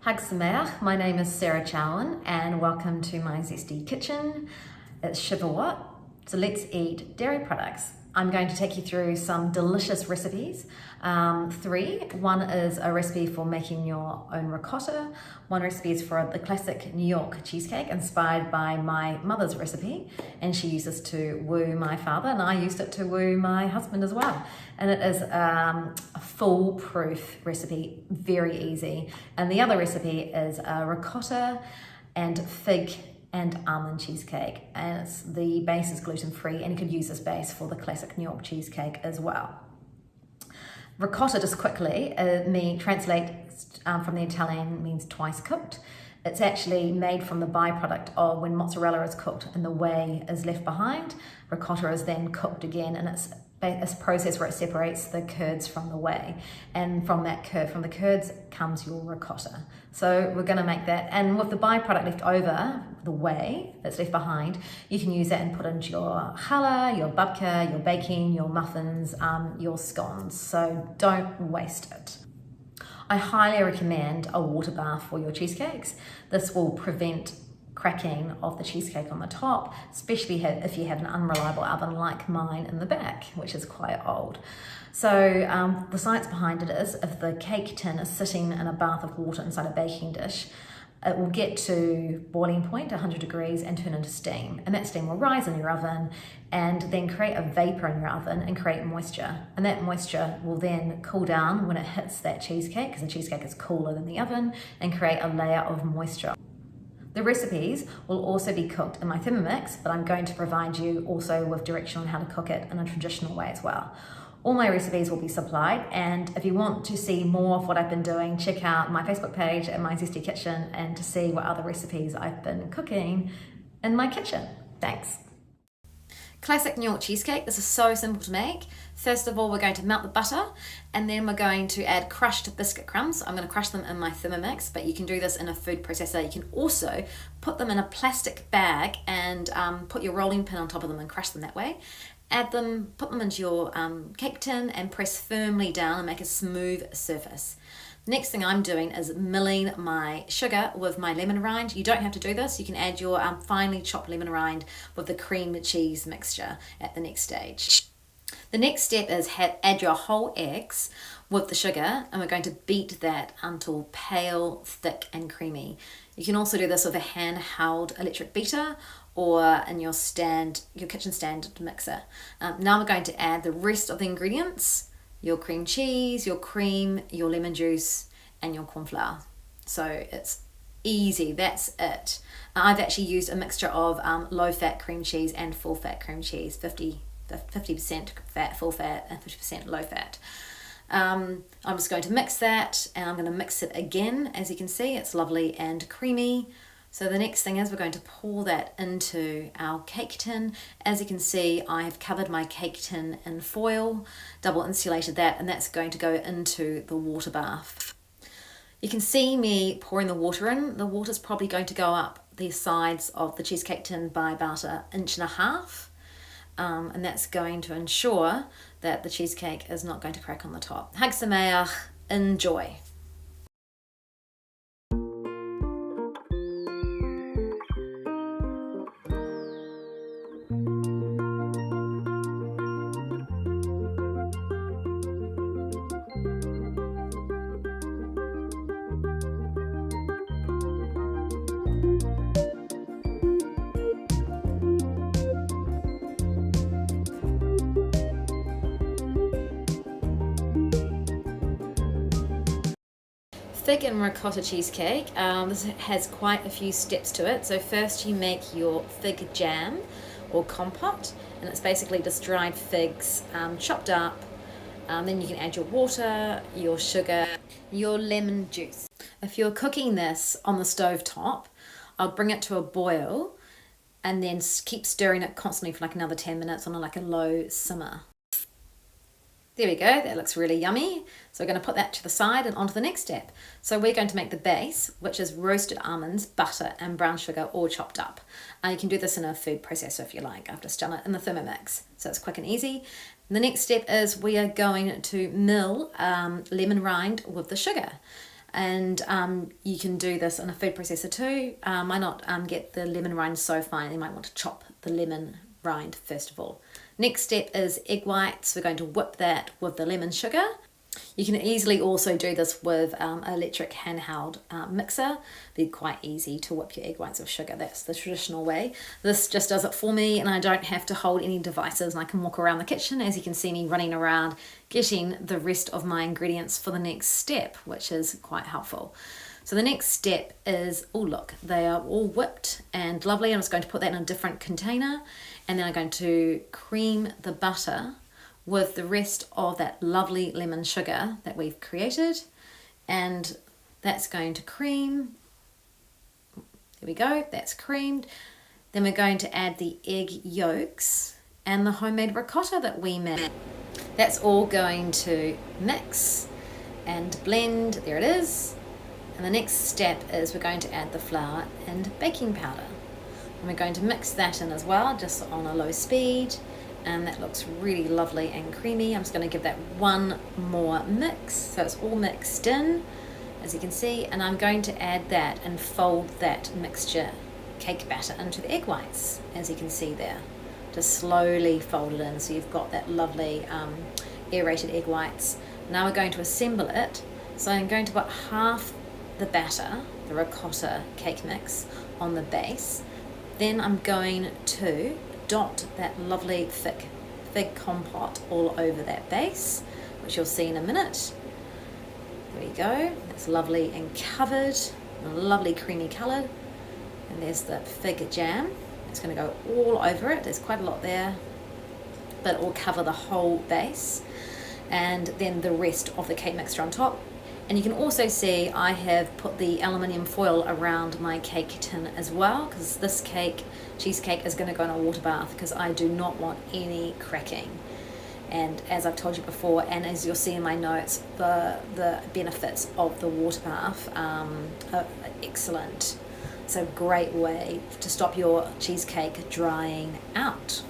Hag Sameach, my name is Sarah Chowen and welcome to my Zesty kitchen. It's Shavuot, so let's eat dairy products. I'm going to take you through some delicious recipes. Three. One is a recipe for making your own ricotta. One recipe is for the classic New York cheesecake inspired by my mother's recipe, and she used this to woo my father, and I used it to woo my husband as well. And it is a foolproof recipe, very easy. And the other recipe is a ricotta and fig and almond cheesecake, and the base is gluten-free, and you could use this base for the classic New York cheesecake as well. Ricotta, just quickly, translates from the Italian, means twice cooked. It's actually made from the byproduct of when mozzarella is cooked and the whey is left behind. Ricotta is then cooked again, and it's a process where it separates the curds from the whey, and from the curds comes your ricotta. So we're going to make that, and with the byproduct left over, the whey that's left behind, you can use that and put into your challah, your babka, your baking, your muffins, your scones. So don't waste it. I highly recommend a water bath for your cheesecakes. This will prevent cracking of the cheesecake on the top, especially if you have an unreliable oven like mine in the back, which is quite old. So the science behind it is, if the cake tin is sitting in a bath of water inside a baking dish, it will get to boiling point, 100 degrees, and turn into steam. And that steam will rise in your oven and then create a vapor in your oven and create moisture. And that moisture will then cool down when it hits that cheesecake, because the cheesecake is cooler than the oven, and create a layer of moisture. The recipes will also be cooked in my Thermomix, but I'm going to provide you also with direction on how to cook it in a traditional way as well. All my recipes will be supplied, and if you want to see more of what I've been doing, check out my Facebook page and my Zesty Kitchen, and to see what other recipes I've been cooking in my kitchen. Thanks. Classic New York cheesecake. This is so simple to make. First of all, we're going to melt the butter, and then we're going to add crushed biscuit crumbs. I'm going to crush them in my Thermomix, but you can do this in a food processor. You can also put them in a plastic bag and put your rolling pin on top of them and crush them that way. Add them, put them into your cake tin and press firmly down and make a smooth surface. Next thing I'm doing is milling my sugar with my lemon rind. You don't have to do this. You can add your finely chopped lemon rind with the cream cheese mixture at the next stage. The next step is add your whole eggs with the sugar, and we're going to beat that until pale, thick and creamy. You can also do this with a handheld electric beater or in your kitchen standard mixer. Now we're going to add the rest of the ingredients: your cream cheese, your cream, your lemon juice, and your cornflour. So it's easy, that's it. I've actually used a mixture of low-fat cream cheese and full-fat cream cheese, 50% fat, full fat, and 50% low fat. I'm just going to mix that, and I'm going to mix it again. As you can see, it's lovely and creamy. So the next thing is we're going to pour that into our cake tin. As you can see, I have covered my cake tin in foil, double insulated that, and that's going to go into the water bath. You can see me pouring the water in. The water's probably going to go up the sides of the cheesecake tin by about 1.5 inches. And that's going to ensure that the cheesecake is not going to crack on the top. Hag Sameach, enjoy. Fig and ricotta cheesecake. This has quite a few steps to it. So first you make your fig jam or compote, and it's basically just dried figs chopped up. Then you can add your water, your sugar, your lemon juice. If you're cooking this on the stove top, I'll bring it to a boil and then keep stirring it constantly for like another 10 minutes on a low simmer. There we go, that looks really yummy. So we're going to put that to the side and on to the next step. So we're going to make the base, which is roasted almonds, butter and brown sugar all chopped up. You can do this in a food processor if you like. I've just done it in the Thermomix, so it's quick and easy. The next step is we are going to mill lemon rind with the sugar. And you can do this in a food processor too. Might not get the lemon rind so fine. You might want to chop the lemon rind first of all. Next step is egg whites. We're going to whip that with the lemon sugar. You can easily also do this with electric handheld mixer. They're quite easy to whip your egg whites with sugar. That's the traditional way. This just does it for me, and I don't have to hold any devices, and I can walk around the kitchen, as you can see me running around getting the rest of my ingredients for the next step, which is quite helpful. So the next step is, oh look, they are all whipped and lovely. I'm just going to put that in a different container, and then I'm going to cream the butter with the rest of that lovely lemon sugar that we've created, and that's going to cream. There we go, that's creamed. Then we're going to add the egg yolks and the homemade ricotta that we made. That's all going to mix and blend. There it is. And the next step is we're going to add the flour and baking powder. And we're going to mix that in as well, just on a low speed. And that looks really lovely and creamy. I'm just going to give that one more mix so it's all mixed in, as you can see, and I'm going to add that and fold that mixture cake batter into the egg whites, as you can see there. Just slowly fold it in so you've got that lovely aerated egg whites. Now we're going to assemble it. So I'm going to put half the batter, the ricotta cake mix, on the base. Then I'm going to dot that lovely thick fig compote all over that base, which you'll see in a minute. There we go, it's lovely and covered, a lovely creamy colour. And there's the fig jam. It's going to go all over it. There's quite a lot there, but it will cover the whole base. And then the rest of the cake mixture on top. And you can also see I have put the aluminium foil around my cake tin as well, because this cheesecake is going to go in a water bath, because I do not want any cracking. And as I've told you before, and as you'll see in my notes, the benefits of the water bath are excellent. It's a great way to stop your cheesecake drying out.